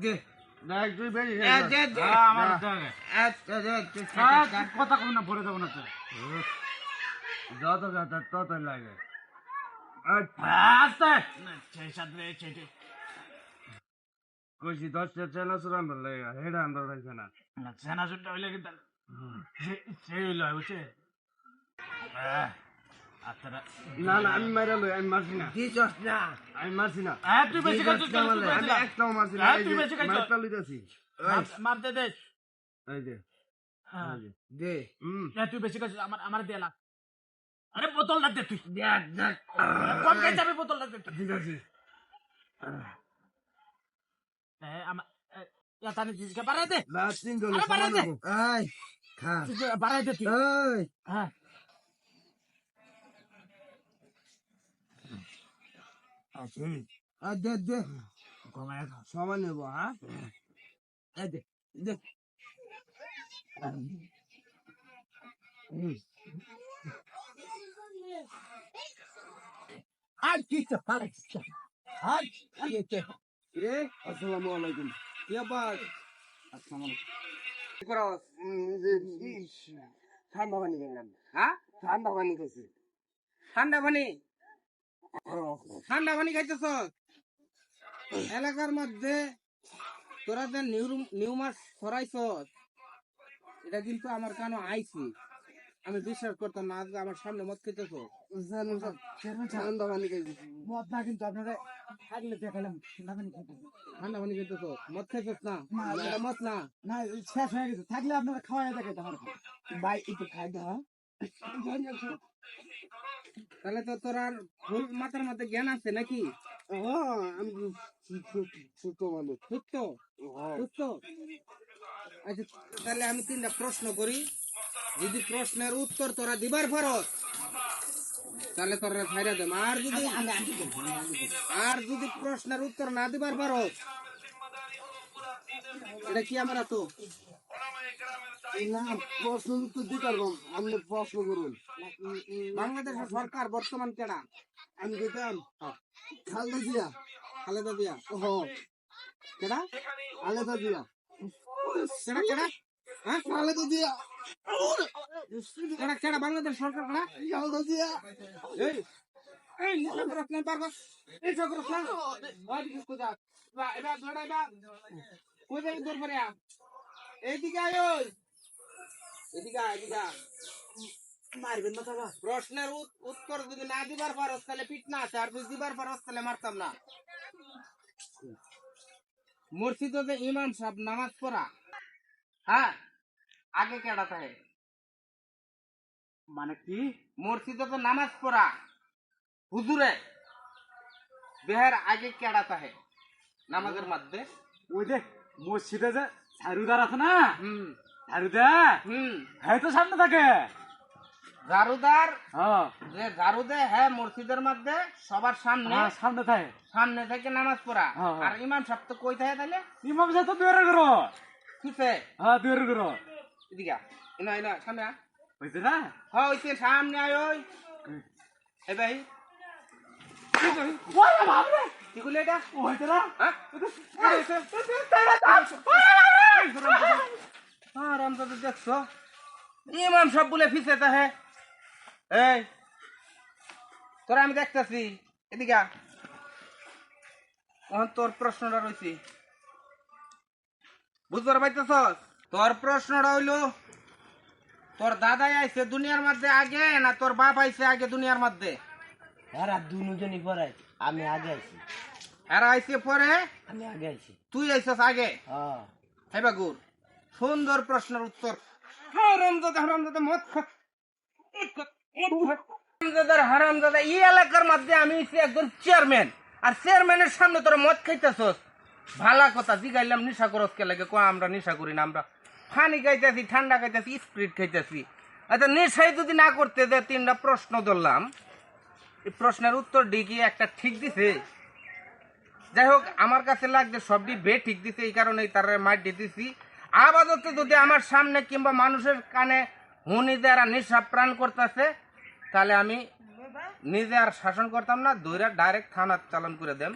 দে তুই বেশি কথা কম না পরে যাবো না তো যত কথা তত লাগে কইছি 10টা চেনা চূড়ান্ত লাগে হেডা আন্দর রাখছে না চেনা চুরটা হইলে কিন্তু সেই হইল বুঝছে না না আমি মাইরা লই আমি মারছি না দিছস না আমি মারছি না তুই বেশি খাইছিস আমি একটাও মারছি না তুই বেশি খাইছিস মারটা লইতাছি মারতে দে এই যে দে তুই বেশি খাইছিস আমার দে লাগ আরে বোতলটা দে তুই দেখ দেখ কম খাই যাবে বোতলটা দে ঠিক আছে আমার তানি জিনিসকে বাড়াই দে লাস্ট দিন দলে আরে বাড়াই দে এই খা বাড়াই দে তুই এই হ্যাঁ দে দে কমায় সমান নেব হ্যাঁ দে দে আর কি তো পালাইছ আর কি তো আসসালামু আলাইকুম কি আবার আসসালামু আলাইকুম করা ঠান্ডা পানি খেলাম হ্যাঁ ঠান্ডা পানি খেয়েছি ঠান্ডা পানি খাইতেছ এলাকার মধ্যে তোরা যে নিউ মাছ ছড়াইছ এটা কিন্তু আমার কানে আইছি আমি বিশ্বাস করতাম না আজকে আমার সামনে মদ খেতেছ ঠান্ডা পানি খেয়েছি মদ না কিন্তু আপনারা থাকলে দেখালাম ঠান্ডা পানি খেতেছ মদ খাইতেছ না এটা মদ না না শেষ হয়ে গেছে থাকলে আপনারা খাওয়াই দেখাইতে আমার ভাই একটু খাই দা তাহলে তো তোর আর ফুল মাথার মধ্যে জ্ঞান আছে নাকি আমি ছোট মানুষ সুস্থ সুস্থ আচ্ছা তাহলে আমি 3টা প্রশ্ন করি যদি প্রশ্নের উত্তর তোরা দিবার পারস তাহলে তোরা ছাইরা দেম আর যদি প্রশ্নের উত্তর না দিবার পারস এটা কি আমরা তো না প্রশ্ন উত্তর দিতে পারবো আপনি প্রশ্ন করুন বাংলাদেশের সরকার বর্তমান কেডা আমি যেতাম খালেদা জিয়া খালেদা জিয়া হ কেডা খালেদা জিয়া কেডা কেডা হ্যাঁ খালেদা জিয়া কেডা কেডা বাংলাদেশ সরকার কেডা খালেদা জিয়া এই এই নিচে করস না পারবো এই করস না ওই দিকে কোজা এবার ধরা এবার কোজা দূর করে এইদিকে আয় ওই এদিকে এদিকে মারবেন না দাদা প্রশ্নের উত্তর যদি না দিবার পারস তাহলে পিট না আছে আর যদি দিবার পারস তাহলে মারতাম না মসজিদে ইমাম সাহেব নামাজ পড়া হ্যাঁ আগে কেডা থাকে মানে কি মসজিদে নামাজ পড়া হুজুরে বেহের আগে কেডা থাকে নামাজের মধ্যে ওই যে মসজিদে যে ঝাড়ুদার আছে না হুম ঝাড়ুদা হ্যাঁ তো সামনে থাকে ঝাড়ুদার হ্যাঁ যে ঝাড়ু দেয় হ্যাঁ মসজিদের মধ্যে সবার সামনে সামনে থাকে সামনে থেকে নামাজ পড়া হ্যাঁ, হ্যাঁ। আর ইমাম সাহেব তো কই থাকে তাহলে ইমাম সাহেব তো দুয়ারে করো কিসে হ্যাঁ দুয়ারে করো এদিকে এনা এনা সামনে আ বুঝতে না হ্যাঁ ওইতে সামনে আয় ওই এ ভাই ওরে বাবরে কি কইলে এটা ওইতে না হ্যাঁ হ্যাঁ রামদাদ দেখছো ইমাম সাহেব বলে ফিসে তা হ্যাঁ এই তোরা আমি দেখতেছি এদিকে আ। এখন তোর প্রশ্নটা রয়েছি বুঝতে পারতেছ তোর প্রশ্নটা হইলো তোর দাদাই আইছে দুনিয়ার মধ্যে আগে না তোর বাপ আইছে আগে দুনিয়ার মধ্যে এরা দুজনই পরে আমি আগে আছি এরা আইছে পরে আমি আগে আছি তুই আইছিস আগে হ্যাঁ হে বাগুর সুন্দর প্রশ্নের উত্তর হারামজাদা হারামজাদা মত হারামজাদার হারামজাদা এই এলাকার মধ্যে আমি হচ্ছি একজন চেয়ারম্যান আর চেয়ারম্যানের সামনে তোরা মদ খাইতেছস ভালা কথা জিগাইলাম নিশা করস কে লাগে কো আমরা নিশা করি না আমরা পানি খাইতেছি ঠান্ডা খাইতেছি স্প্রিট খাইতেছি আচ্ছা নেশাই যদি না করতে যে 3টা প্রশ্ন ধরলাম এই প্রশ্নের উত্তর ডিগি একটা ঠিক দিছে যাই হোক আমার কাছে লাগছে সবটি বে ঠিক দিছে এই কারণেই তার মার দিতেছি আপাতত যদি আমার সামনে কিংবা মানুষের কানে হুনি যারা নিঃশ্বাস প্রাণ করতেছে তাহলে আমি নিজে আর শাসন করতাম না দৈরা ডাইরেক্ট থানা চালান করে দেন